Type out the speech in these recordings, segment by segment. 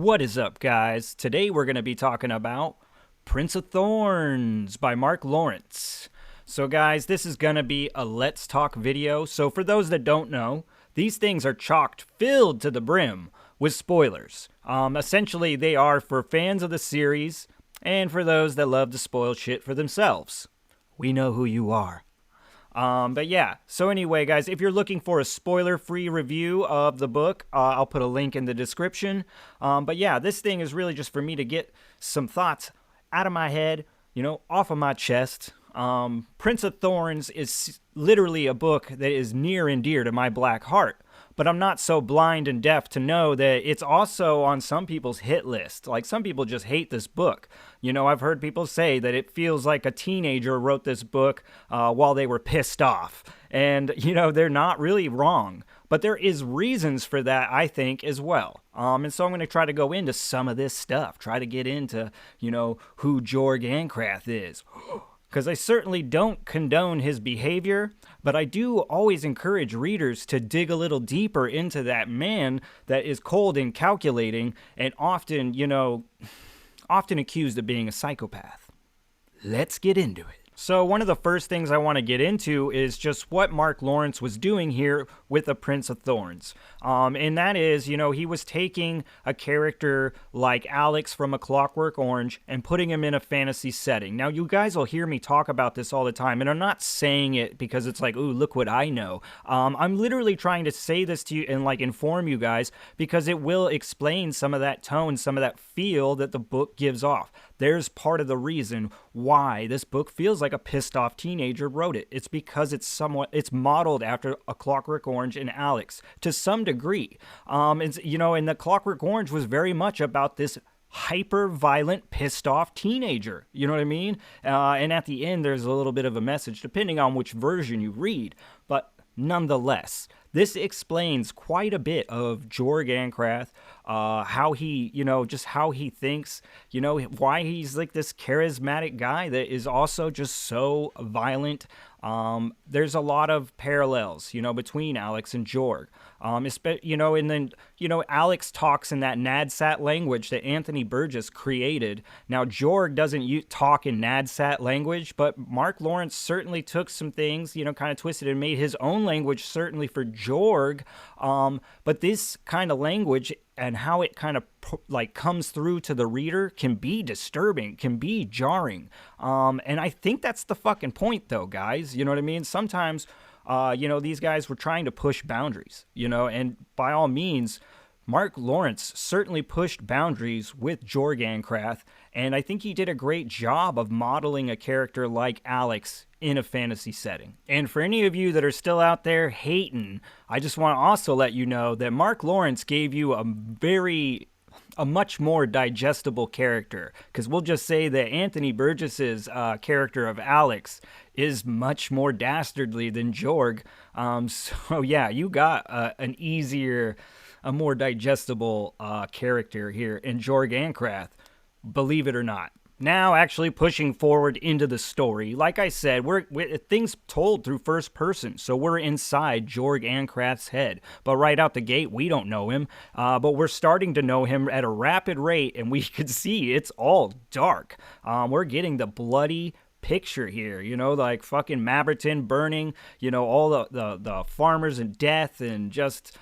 What is up, guys? Today we're going to be talking about Prince of Thorns by Mark Lawrence. So guys, this is going to be a Let's Talk video. So for those that don't know, these things are chocked filled to the brim with spoilers. Essentially, they are for fans of the series and for those that love to spoil shit for themselves. We know who you are. But yeah, so anyway, guys, if you're looking for a spoiler-free review of the book, I'll put a link in the description. But yeah, this thing is really just for me to get some thoughts out of my head, off of my chest. Prince of Thorns is literally a book that is near and dear to my black heart. But I'm not so blind and deaf to know that it's also on some people's hit list. Like, some people just hate this book. I've heard people say that it feels like a teenager wrote this book while they were pissed off. And, they're not really wrong. But there is reasons for that, I think, as well. And so I'm going to try to go into some of this stuff. Try to get into, who Jorg is. Because I certainly don't condone his behavior, but I do always encourage readers to dig a little deeper into that man that is cold and calculating and often accused of being a psychopath. Let's get into it. So one of the first things I want to get into is just what Mark Lawrence was doing here with The Prince of Thorns. And that is, he was taking a character like Alex from A Clockwork Orange and putting him in a fantasy setting. Now, you guys will hear me talk about this all the time, and I'm not saying it because it's like, ooh, look what I know. I'm literally trying to say this to you and inform you guys because it will explain some of that tone, some of that feel that the book gives off. There's part of the reason why this book feels like a pissed off teenager wrote it. It's because it's modeled after A Clockwork Orange and Alex to some degree. And The Clockwork Orange was very much about this hyper violent, pissed off teenager. You know what I mean? And at the end, there's a little bit of a message depending on which version you read. But nonetheless, this explains quite a bit of Jorg, how he, just how he thinks, why he's like this charismatic guy that is also just so violent. There's a lot of parallels, between Alex and Jorg. And then, Alex talks in that Nadsat language that Anthony Burgess created. Now, Jorg doesn't talk in Nadsat language, but Mark Lawrence certainly took some things, kind of twisted and made his own language, certainly for Jorg. But this kind of language and how it kind of comes through to the reader can be disturbing, can be jarring. And I think that's the fucking point, though, guys. You know what I mean? Sometimes, these guys were trying to push boundaries, and by all means, Mark Lawrence certainly pushed boundaries with Jorg, and I think he did a great job of modeling a character like Alex in a fantasy setting. And for any of you that are still out there hating, I just want to also let you know that Mark Lawrence gave you a much more digestible character, because we'll just say that Anthony Burgess's character of Alex is much more dastardly than Jorg. So yeah, you got a more digestible character here in Jorg, believe it or not. Now, actually pushing forward into the story, like I said, we're things told through first person, so we're inside Jorg head. But right out the gate, we don't know him, but we're starting to know him at a rapid rate, and we can see it's all dark. We're getting the bloody picture here, like fucking Maberton burning, all the farmers in death and just,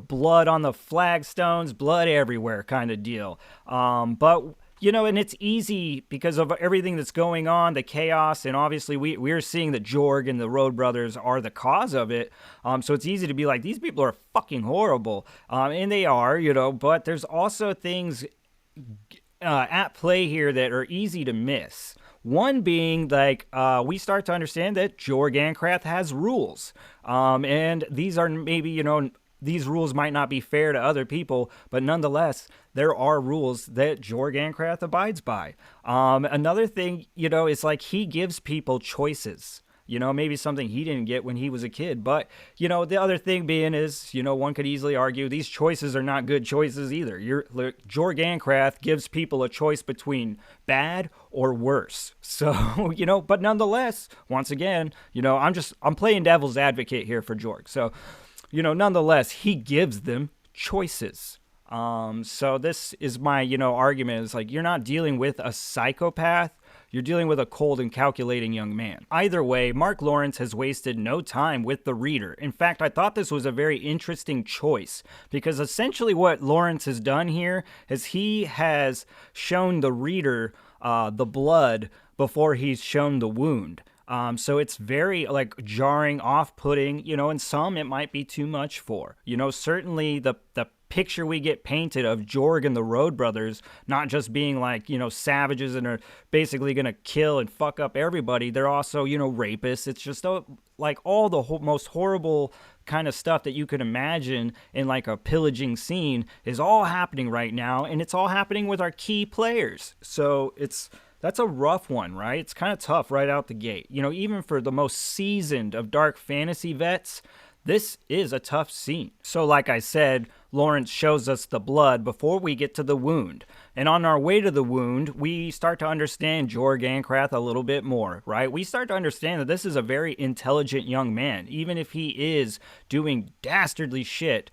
blood on the flagstones, blood everywhere kind of deal. But and it's easy because of everything that's going on, the chaos, and obviously we're seeing that Jorg and the Road Brothers are the cause of it. So it's easy to be like, these people are fucking horrible. And they are, but there's also things at play here that are easy to miss. One being, we start to understand that Jorg has rules. And these are maybe, these rules might not be fair to other people, but nonetheless, there are rules that Jorg abides by. Another thing, is he gives people choices. Maybe something he didn't get when he was a kid. But, the other thing being is, one could easily argue these choices are not good choices either. Jorg gives people a choice between bad or worse. So, but nonetheless, once again, I'm playing devil's advocate here for Jorg. So, nonetheless, he gives them choices. So this is my, argument is like, you're not dealing with a psychopath. You're dealing with a cold and calculating young man. Either way, Mark Lawrence has wasted no time with the reader. In fact, I thought this was a very interesting choice because essentially what Lawrence has done here is he has shown the reader the blood before he's shown the wound. So it's very like jarring, off-putting, and some it might be too much for. Certainly the picture we get painted of Jorg and the Road Brothers not just being like, savages and are basically going to kill and fuck up everybody. They're also, rapists. It's just like all the most horrible kind of stuff that you could imagine in like a pillaging scene is all happening right now. And it's all happening with our key players. So that's a rough one, right? It's kind of tough right out the gate. Even for the most seasoned of dark fantasy vets, this is a tough scene. So like I said, Lawrence shows us the blood before we get to the wound. And on our way to the wound, we start to understand Jorg Ancrath a little bit more, right? We start to understand that this is a very intelligent young man. Even if he is doing dastardly shit,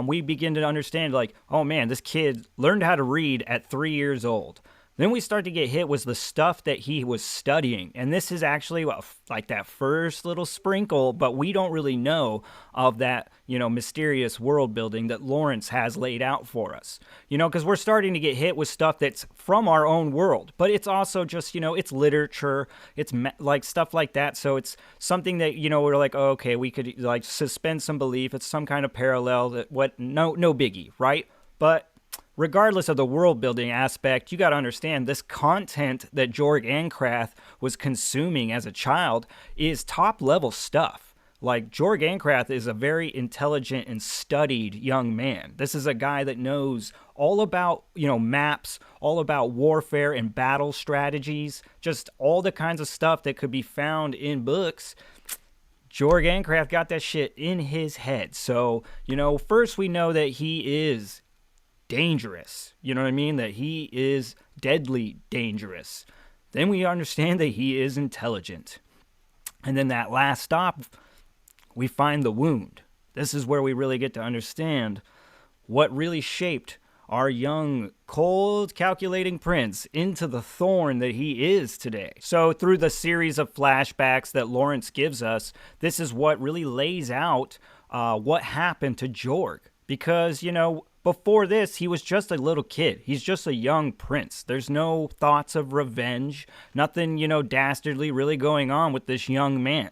we begin to understand like, oh man, this kid learned how to read at 3 years old. Then we start to get hit with the stuff that he was studying. And this is actually like that first little sprinkle, but we don't really know of that, mysterious world building that Lawrence has laid out for us. Because we're starting to get hit with stuff that's from our own world, but it's also just, it's literature, it's like stuff like that. So it's something that, we're like, oh, okay, we could like suspend some belief. It's some kind of parallel that no biggie, right? But regardless of the world building aspect, you got to understand this content that Jorg Ancrath was consuming as a child is top level stuff. Like Jorg Ancrath is a very intelligent and studied young man. This is a guy that knows all about, maps, all about warfare and battle strategies, just all the kinds of stuff that could be found in books. Jorg Ancrath got that shit in his head. So, first we know that he is dangerous. You know what I mean? That he is deadly dangerous. Then we understand that he is intelligent. And then that last stop, we find the wound. This is where we really get to understand what really shaped our young, cold, calculating prince into the thorn that he is today. So through the series of flashbacks that Lawrence gives us, this is what really lays out what happened to Jorg. Because, before this, he was just a little kid. He's just a young prince. There's no thoughts of revenge, nothing, dastardly really going on with this young man.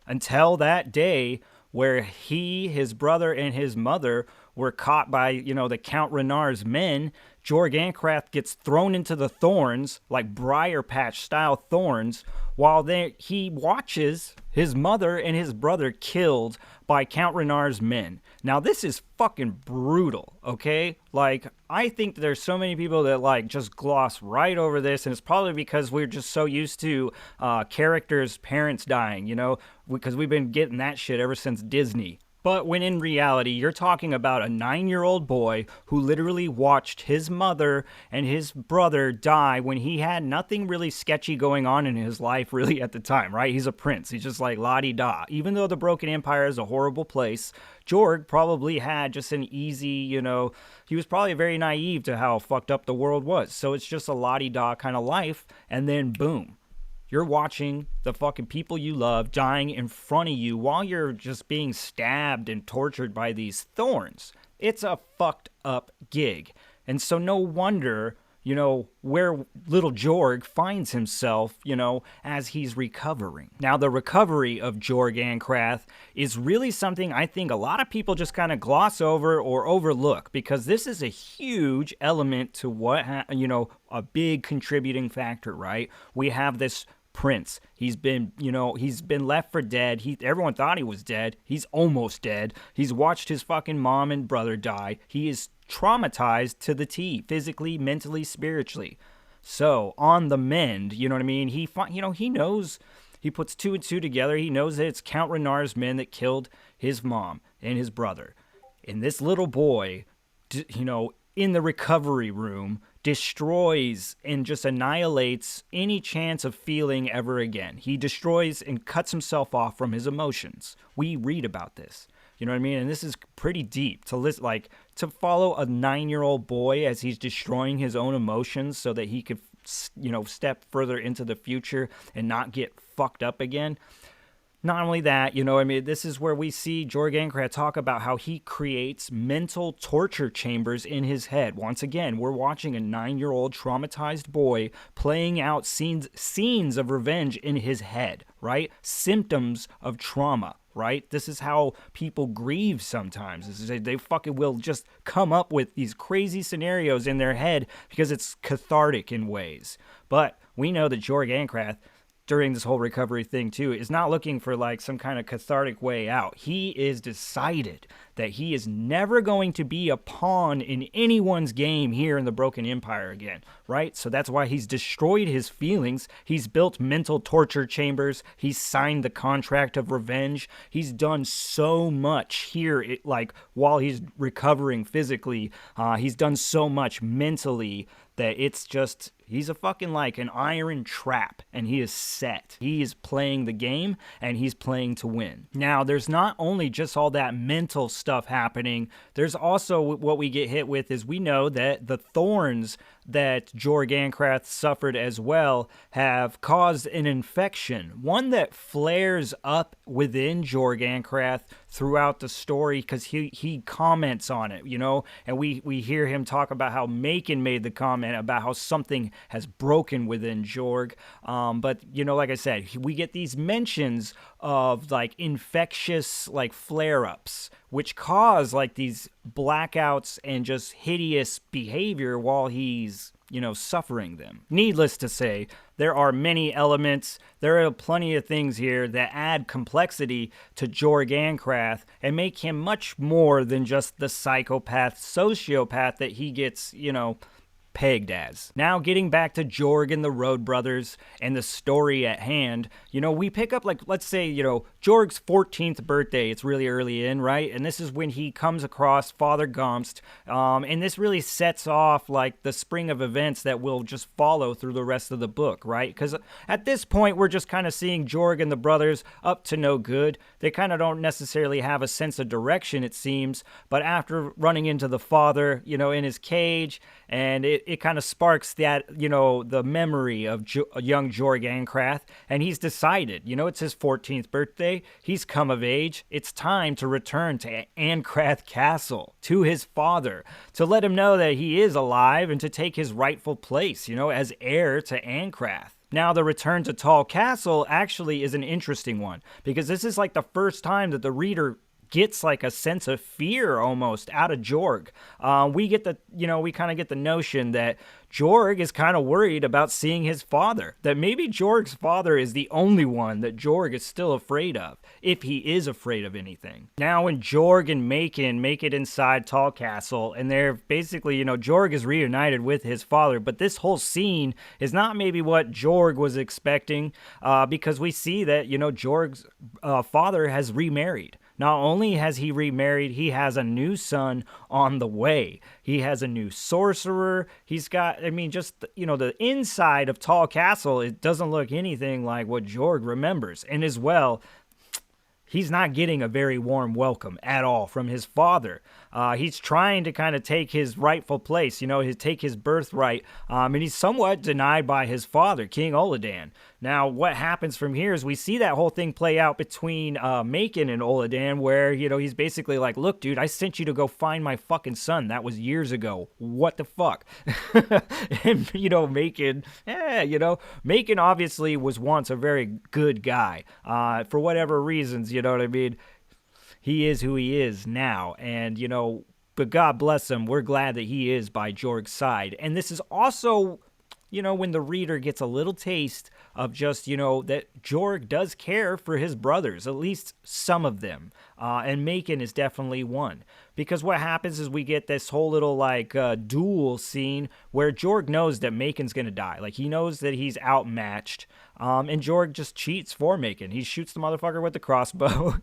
Until that day where he, his brother, and his mother were caught by, the Count Renard's men. Jorg Ancrath gets thrown into the thorns, like briar patch style thorns, while he watches his mother and his brother killed by Count Renard's men. Now, this is fucking brutal, okay? Like, I think there's so many people that, like, just gloss right over this, and it's probably because we're just so used to characters' parents dying, because we've been getting that shit ever since Disney. But when in reality, you're talking about a 9-year-old boy who literally watched his mother and his brother die when he had nothing really sketchy going on in his life really at the time, right? He's a prince. He's just like la-di-da. Even though the Broken Empire is a horrible place, Jorg probably had just an easy, he was probably very naive to how fucked up the world was. So it's just a la-di-da kind of life, and then boom. You're watching the fucking people you love dying in front of you while you're just being stabbed and tortured by these thorns. It's a fucked up gig. And so no wonder, where little Jorg finds himself, as he's recovering. Now, the recovery of Jorg Ancrath is really something I think a lot of people just kind of gloss over or overlook, because this is a huge element to what, a big contributing factor, right? We have this prince. He's been left for dead. Everyone thought he was dead. He's almost dead. He's watched his fucking mom and brother die. He is traumatized to the T, physically, mentally, spiritually. So on the mend, you know what I mean? He knows. He puts 2 and 2 together. He knows that it's Count Renard's men that killed his mom and his brother. And this little boy, in the recovery room, destroys and just annihilates any chance of feeling ever again. He destroys and cuts himself off from his emotions. We read about this. You know what I mean? And this is pretty deep to listen, like to follow a 9-year-old boy as he's destroying his own emotions so that he could, step further into the future and not get fucked up again. Not only that, this is where we see Jorg Ankrath talk about how he creates mental torture chambers in his head. Once again, we're watching a 9-year-old traumatized boy playing out scenes of revenge in his head, right? Symptoms of trauma, right? This is how people grieve sometimes. They fucking will just come up with these crazy scenarios in their head because it's cathartic in ways. But we know that Jorg Ankrath, during this whole recovery thing too, is not looking for like some kind of cathartic way out. He is decided that he is never going to be a pawn in anyone's game here in the Broken Empire again, right? So that's why he's destroyed his feelings. He's built mental torture chambers. He's signed the contract of revenge. He's done so much here, while he's recovering physically. He's done so much mentally that it's just, he's a fucking like an iron trap, and he is set. He is playing the game, and he's playing to win. Now, there's not only just all that mental stuff happening, there's also what we get hit with is we know that the thorns that Jorg Ankrath suffered as well have caused an infection, one that flares up within Jorg Ankrath throughout the story because he comments on it, and we hear him talk about how Macon made the comment about how something has broken within Jorg. But, like I said, we get these mentions of like infectious like flare-ups, which cause like these blackouts and just hideous behavior while he's, suffering them. Needless to say, there are many elements, there are plenty of things here that add complexity to Jorg Ankrath and make him much more than just the psychopath, sociopath that he gets, pegged as. Now getting back to Jorg and the Road Brothers and the story at hand, we pick up let's say, Jorg's 14th birthday. It's really early in, right? And this is when he comes across Father Gomst, and this really sets off like the spring of events that will just follow through the rest of the book, right? Because at this point, we're just kind of seeing Jorg and the brothers up to no good. They kind of don't necessarily have a sense of direction, it seems, but after running into the father, in his cage, and it kind of sparks that, the memory of young Jorg Ankrath, and he's decided, it's his 14th birthday, he's come of age, it's time to return to Ankrath Castle, to his father, to let him know that he is alive and to take his rightful place, as heir to Ankrath. Now, the return to Tall Castle actually is an interesting one, because this is like the first time that the reader gets like a sense of fear almost out of Jorg. We kind of get the notion that Jorg is kind of worried about seeing his father, that maybe Jorg's father is the only one that Jorg is still afraid of, if he is afraid of anything. Now, when Jorg and Macon make it inside Tall Castle, and they're basically, Jorg is reunited with his father, but this whole scene is not maybe what Jorg was expecting, because we see that, Jorg's father has remarried. Not only has he remarried, he has a new son on the way. He has a new sorcerer. He's got, the inside of Tall Castle, it doesn't look anything like what Jorg remembers. And as well, he's not getting a very warm welcome at all from his father. He's trying to kind of take his rightful place, take his birthright, and he's somewhat denied by his father, King Oladan. Now, what happens from here is we see that whole thing play out between Macon and Oladan, where, you know, he's basically like, look, dude, I sent you to go find my fucking son. That was years ago. What the fuck? And, you know, Macon obviously was once a very good guy. For whatever reasons, you know what I mean? He is who he is now. And, you know, but God bless him. We're glad that he is by Jorg's side. And this is also, you know, when the reader gets a little taste of just, you know, that Jorg does care for his brothers, at least some of them. And Macon is definitely one. Because what happens is we get this whole little, like, duel scene where Jorg knows that Macon's going to die. Like, he knows that he's outmatched. And Jorg just cheats for Macon. He shoots the motherfucker with the crossbow.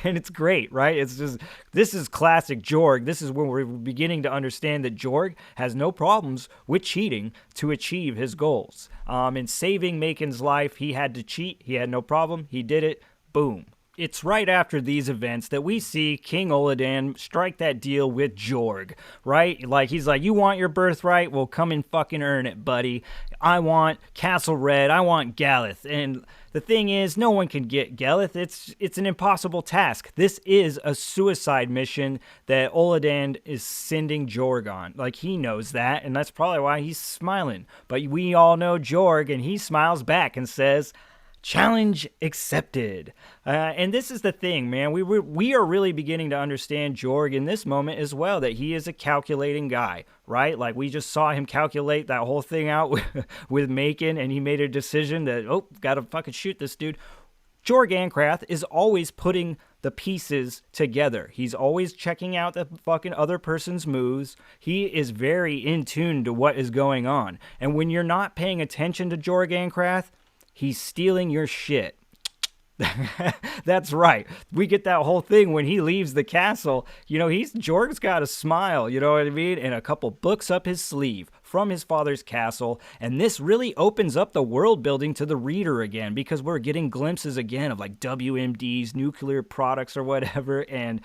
And it's great, right? It's just, this is classic Jorg. This is when we're beginning to understand that Jorg has no problems with cheating to achieve his goals. In saving Macon's life, he had to cheat. He had no problem. He did it. Boom. it's right after these events that we see King Oladan strike that deal with Jorg, right? Like, he's like, you want your birthright? Well, come and fucking earn it, buddy. I want Castle Red. I want Galeth. And the thing is, no one can get Galeth. It's an impossible task. This is a suicide mission that Oladan is sending Jorg on. Like, he knows that, and that's probably why he's smiling. But we all know Jorg, and he smiles back and says, challenge accepted. And this is the thing, man. We are really beginning to understand Jorg in this moment as well, that he is a calculating guy, right? Like, we just saw him calculate that whole thing out with Macon, and he made a decision that, oh, gotta fucking shoot this dude. Jorg Ancrath is always putting the pieces together. He's always checking out the fucking other person's moves. He is very in tune to what is going on. And when you're not paying attention to Jorg Ancrath, he's stealing your shit. That's right. We get that whole thing when he leaves the castle. You know, Jorg's got a smile, you know what I mean? And a couple books up his sleeve from his father's castle. And this really opens up the world building to the reader again, because we're getting glimpses again of like WMDs, nuclear products or whatever. And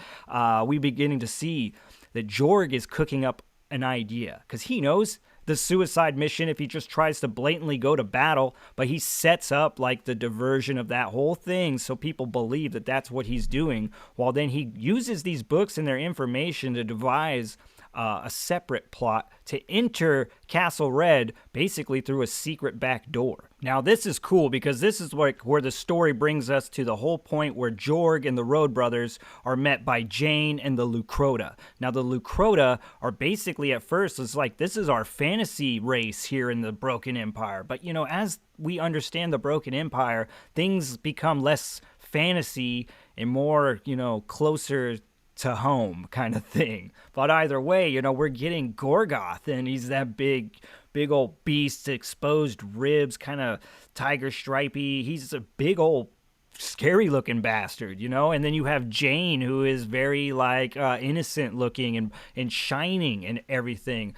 we beginning to see that Jorg is cooking up an idea, because he knows the suicide mission if he just tries to blatantly go to battle, but he sets up like the diversion of that whole thing so people believe that that's what he's doing, while then he uses these books and their information to devise a separate plot to enter Castle Red basically through a secret back door. Now, this is cool because this is like where the story brings us to the whole point where Jorg and the Road Brothers are met by Jane and the Lucrota. Now, the Lucrota are basically at first, it's like, this is our fantasy race here in the Broken Empire. But, you know, as we understand the Broken Empire, things become less fantasy and more, you know, closer to home kind of thing. But either way, you know, we're getting Gorgoth, and he's that big old beast, exposed ribs, kind of tiger stripey. He's a big old scary looking bastard, you know. And then you have Jane, who is very like innocent looking and shining and everything.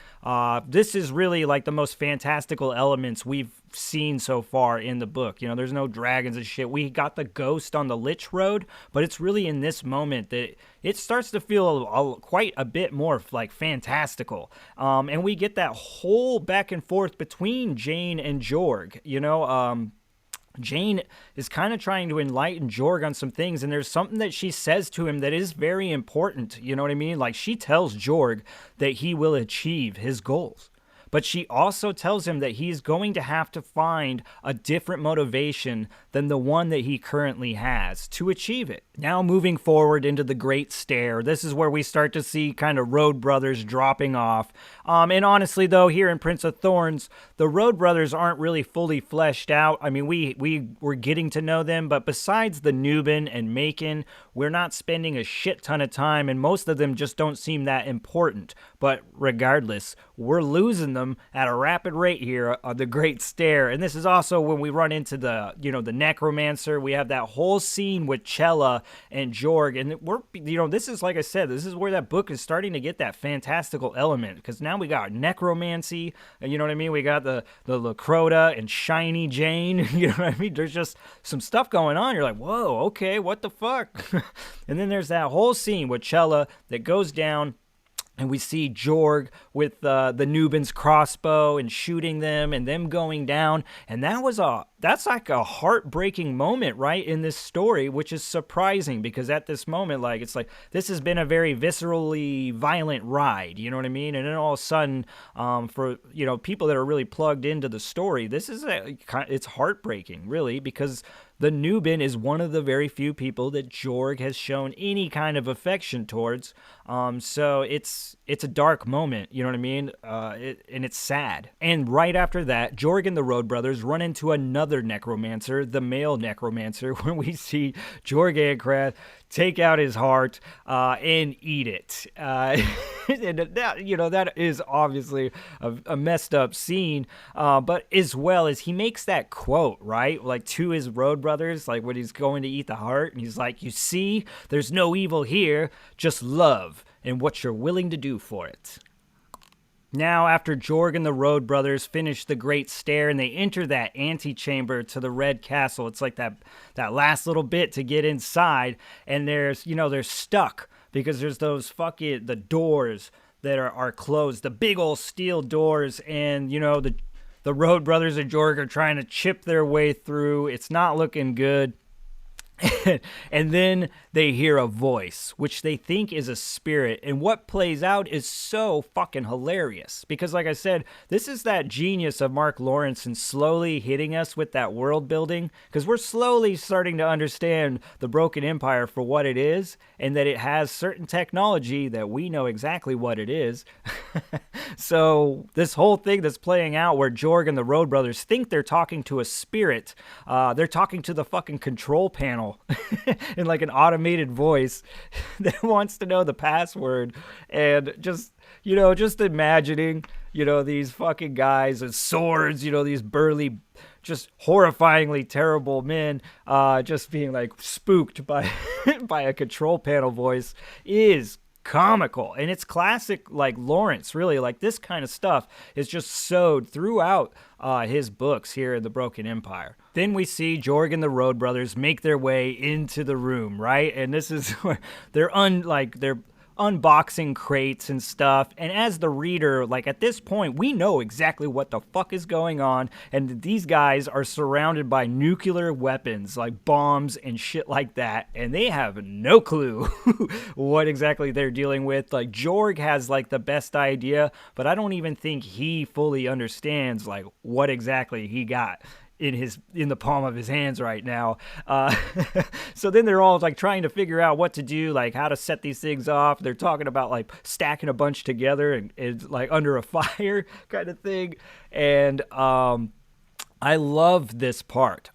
This is really like the most fantastical elements we've seen so far in the book. You know, there's no dragons and shit. We got the ghost on the Lich Road, but it's really in this moment that it starts to feel quite a bit more like fantastical. And we get that whole back and forth between Jane and Jorg, you know. Jane is kind of trying to enlighten Jorg on some things, and there's something that she says to him that is very important, you know what I mean? Like, she tells Jorg that he will achieve his goals. But she also tells him that he's going to have to find a different motivation than the one that he currently has to achieve it. Now, moving forward into the Great Stair, this is where we start to see kind of Road Brothers dropping off. And honestly, though, here in Prince of Thorns, the Road Brothers aren't really fully fleshed out. I mean, we're getting to know them, but besides the Nuban and Macon, we're not spending a shit ton of time, and most of them just don't seem that important. But regardless, we're losing them at a rapid rate here on the Great Stair. And this is also when we run into the necromancer. We have that whole scene with Chella and Jorg, and this is, like I said, this is where that book is starting to get that fantastical element, because now we got necromancy, you know what I mean? We got the Lucrota and shiny Jane, you know what I mean? There's just some stuff going on. You're like, whoa, okay, what the fuck? And then there's that whole scene with Chella that goes down, and we see Jorg with the Nuban's crossbow and shooting them and them going down. And that's like a heartbreaking moment, right, in this story, which is surprising, because at this moment, like, it's like this has been a very viscerally violent ride, you know what I mean? And then all of a sudden, for, you know, people that are really plugged into the story, it's heartbreaking, really, because the Nuban is one of the very few people that Jorg has shown any kind of affection towards. So it's a dark moment, you know what I mean? And it's sad. And right after that, Jorg and the Road Brothers run into another necromancer, the male necromancer, when we see Jorg Ancrath take out his heart and eat it. And that is obviously a messed up scene, but as well as he makes that quote, right, like to his Road Brothers, like when he's going to eat the heart, and he's like, you see, there's no evil here, just love and what you're willing to do for it. Now, after Jorg and the Road Brothers finish the Great Stair and they enter that antechamber to the Red Castle, it's like that last little bit to get inside, and they're stuck because there's those the doors that are closed, the big old steel doors, and the Road Brothers and Jorg are trying to chip their way through. It's not looking good. And then they hear a voice, which they think is a spirit. And what plays out is so fucking hilarious. Because like I said, this is that genius of Mark Lawrence and slowly hitting us with that world building. Because we're slowly starting to understand the Broken Empire for what it is. And that it has certain technology that we know exactly what it is. So this whole thing that's playing out where Jorg and the Road Brothers think they're talking to a spirit. They're talking to the fucking control panel. In like an automated voice that wants to know the password, and just imagining these fucking guys with swords, these burly, just horrifyingly terrible men just being like spooked by by a control panel voice is comical. And it's classic like Lawrence, really. Like this kind of stuff is just sewed throughout his books here in the Broken Empire. Then we see Jorg and the Road Brothers make their way into the room, right? And this is where they're unboxing crates and stuff. And as the reader, like at this point, we know exactly what the fuck is going on. And these guys are surrounded by nuclear weapons, like bombs and shit like that. And they have no clue what exactly they're dealing with. Like Jorg has like the best idea, but I don't even think he fully understands like what exactly he got in the palm of his hands right now. So then they're all like trying to figure out what to do, like how to set these things off. They're talking about like stacking a bunch together and like under a fire kind of thing. And I love this part.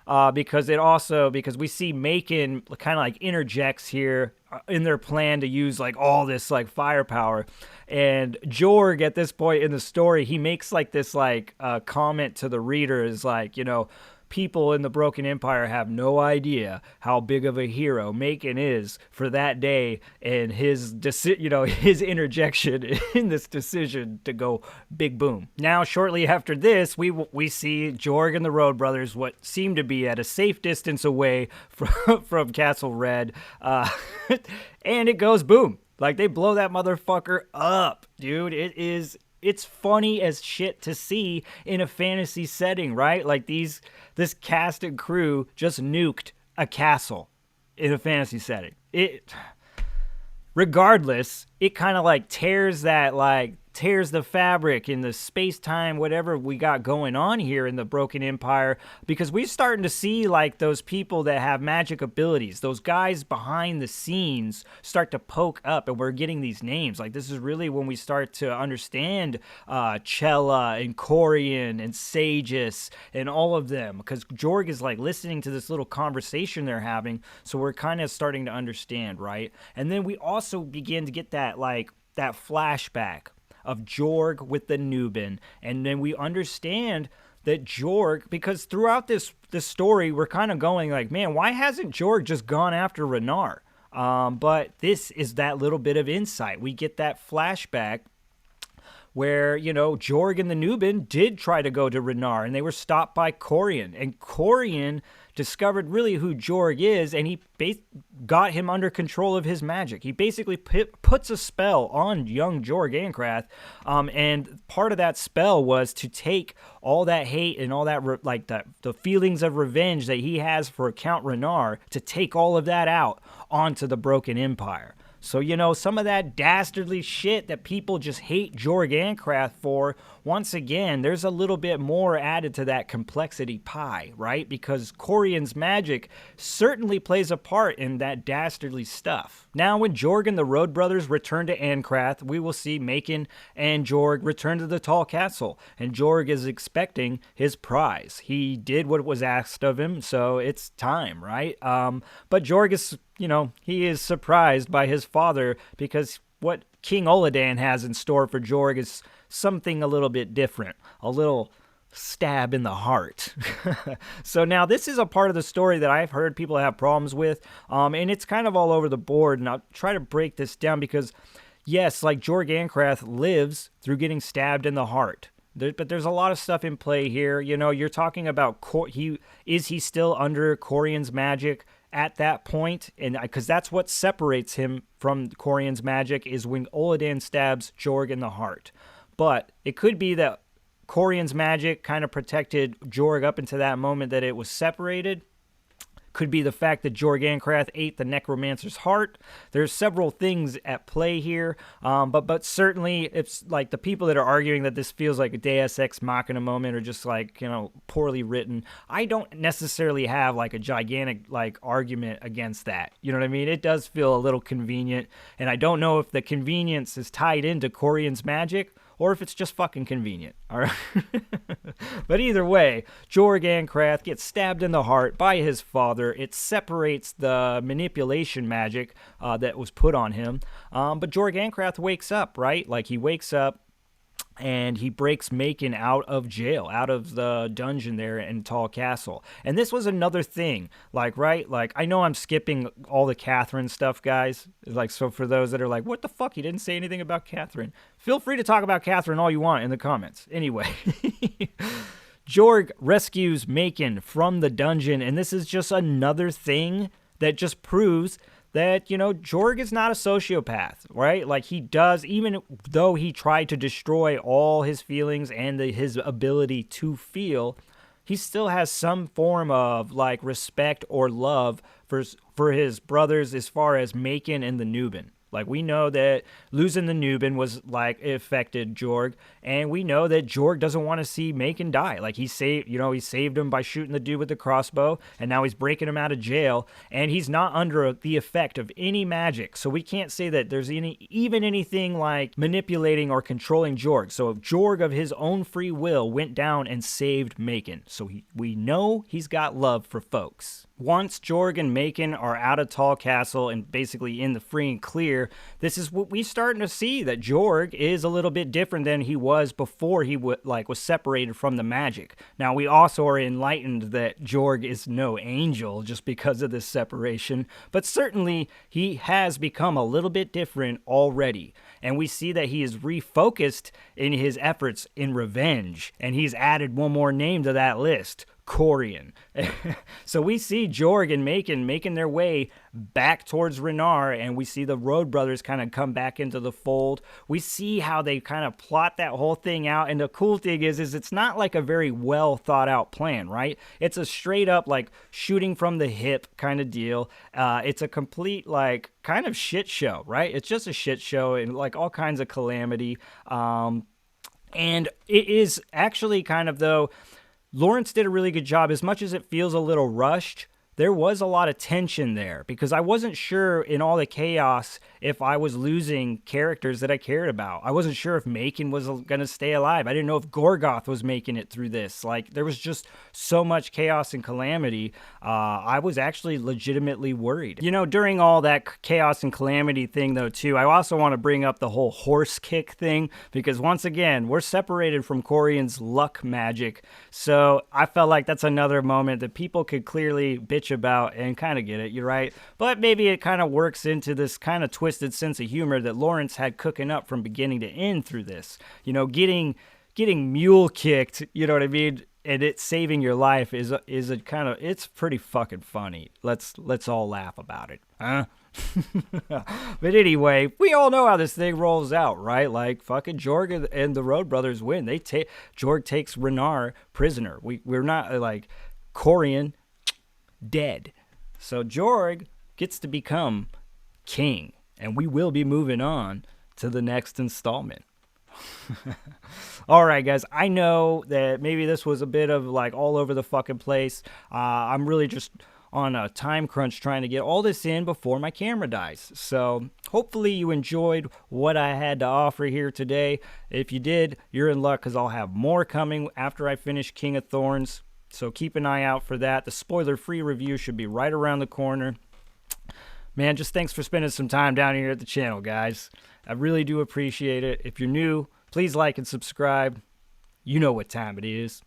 Because we see Macon kind of like interjects here in their plan to use like all this like firepower. And Jorg at this point in the story, he makes like this like comment to the reader is like, people in the Broken Empire have no idea how big of a hero Macon is for that day, and his his interjection in this decision to go big boom. Now, shortly after this, we see Jorg and the Road Brothers, what seem to be at a safe distance away from Castle Red, and it goes boom. Like they blow that motherfucker up, dude. It's funny as shit to see in a fantasy setting, right? Like this cast and crew just nuked a castle in a fantasy setting. Regardless, it kind of like tears the fabric in the space-time, whatever we got going on here in the Broken Empire, because we're starting to see like those people that have magic abilities, those guys behind the scenes start to poke up, and we're getting these names. Like this is really when we start to understand Chella and Corian and Sages and all of them, because Jorg is like listening to this little conversation they're having, so we're kind of starting to understand, right? And then we also begin to get that flashback of Jorg with the Nuban, and then we understand that Jorg, because throughout this story we're kind of going like, man, why hasn't Jorg just gone after Renar? But this is that little bit of insight. We get that flashback where, Jorg and the Nuban did try to go to Renar, and they were stopped by Corian, and Corian discovered really who Jorg is, and he got him under control of his magic. He basically puts a spell on young Jorg Ancrath, and part of that spell was to take all that hate and all that the feelings of revenge that he has for Count Renar, to take all of that out onto the Broken Empire. So, some of that dastardly shit that people just hate Jorg Ancrath for, once again, there's a little bit more added to that complexity pie, right? Because Corian's magic certainly plays a part in that dastardly stuff. Now, when Jorg and the Road Brothers return to Ancrath, we will see Macon and Jorg return to the Tall Castle, and Jorg is expecting his prize. He did what was asked of him, so it's time, right? But Jorg is, he is surprised by his father, because what King Oladan has in store for Jorg is something a little bit different, a little stab in the heart. So now this is a part of the story that I've heard people have problems with, and it's kind of all over the board, and I'll try to break this down because, yes, like Jorg lives through getting stabbed in the heart. But there's a lot of stuff in play here. You know, you're talking about is he still under Corian's magic at that point? And because that's what separates him from Corian's magic is when Oladan stabs Jorg in the heart. But it could be that Corian's magic kind of protected Jorg up until that moment that it was separated. Could be the fact that Jorg ate the necromancer's heart. There's several things at play here, but certainly it's like the people that are arguing that this feels like a Deus Ex Machina moment or just like, you know, poorly written. I don't necessarily have like a gigantic like argument against that. You know what I mean? It does feel a little convenient, and I don't know if the convenience is tied into Corian's magic or if it's just fucking convenient, all right? But either way, Jorg gets stabbed in the heart by his father. It separates the manipulation magic that was put on him. But Jorg wakes up, right? Like, he wakes up, and he breaks Macon out of jail, out of the dungeon there in Tall Castle. And this was another thing, like, right? Like, I know I'm skipping all the Catherine stuff, guys. Like, so for those that are like, what the fuck? He didn't say anything about Catherine. Feel free to talk about Catherine all you want in the comments. Anyway, Jorg rescues Macon from the dungeon, and this is just another thing that just proves that, you know, Jorg is not a sociopath, right? Like, he does, even though he tried to destroy all his feelings and his ability to feel, he still has some form of, like, respect or love for his brothers as far as Macon and the Nuban. Like, we know that losing the Nuban was, like, it affected Jorg, and we know that Jorg doesn't want to see Macon die. Like, he saved him by shooting the dude with the crossbow, and now he's breaking him out of jail, and he's not under the effect of any magic, so we can't say that there's even anything like manipulating or controlling Jorg. So if Jorg of his own free will went down and saved Macon, so we know he's got love for folks. Once Jorg and Macon are out of Tall Castle and basically in the free and clear, this is what we're starting to see, that Jorg is a little bit different than he was before he was separated from the magic. Now, we also are enlightened that Jorg is no angel just because of this separation, but certainly he has become a little bit different already. And we see that he is refocused in his efforts in revenge, and he's added one more name to that list, Corian. So we see Jorg and Macon making their way back towards Renar, and we see the Road Brothers kind of come back into the fold. We see how they kind of plot that whole thing out, and the cool thing is it's not like a very well thought out plan, right? It's a straight up like shooting from the hip kind of deal. It's a complete like kind of shit show, right? It's just a shit show and like all kinds of calamity. And it is actually kind of, though, Lawrence did a really good job. As much as it feels a little rushed, there was a lot of tension there because I wasn't sure in all the chaos if I was losing characters that I cared about. I wasn't sure if Macon was going to stay alive. I didn't know if Gorgoth was making it through this. Like, there was just so much chaos and calamity. I was actually legitimately worried. You know, during all that chaos and calamity thing, though, too, I also want to bring up the whole horse kick thing because, once again, we're separated from Corian's luck magic. So I felt like that's another moment that people could clearly bitch about and kind of get it, you're right, but maybe it kind of works into this kind of twisted sense of humor that Lawrence had cooking up from beginning to end through this. You know, getting mule kicked, you know what I mean, and it saving your life is a kind of, it's pretty fucking funny. Let's all laugh about it, huh? But anyway, we all know how this thing rolls out, right? Like, fucking Jorg and the Road Brothers win. Jorg takes Renar prisoner. We're not like Corian dead. So Jorg gets to become king, and we will be moving on to the next installment. All right, guys, I know that maybe this was a bit of like all over the fucking place. I'm really just on a time crunch trying to get all this in before my camera dies. So hopefully you enjoyed what I had to offer here today. If you did, you're in luck because I'll have more coming after I finish King of Thorns. So keep an eye out for that. The spoiler-free review should be right around the corner. Man, just thanks for spending some time down here at the channel, guys. I really do appreciate it. If you're new, please like and subscribe. You know what time it is.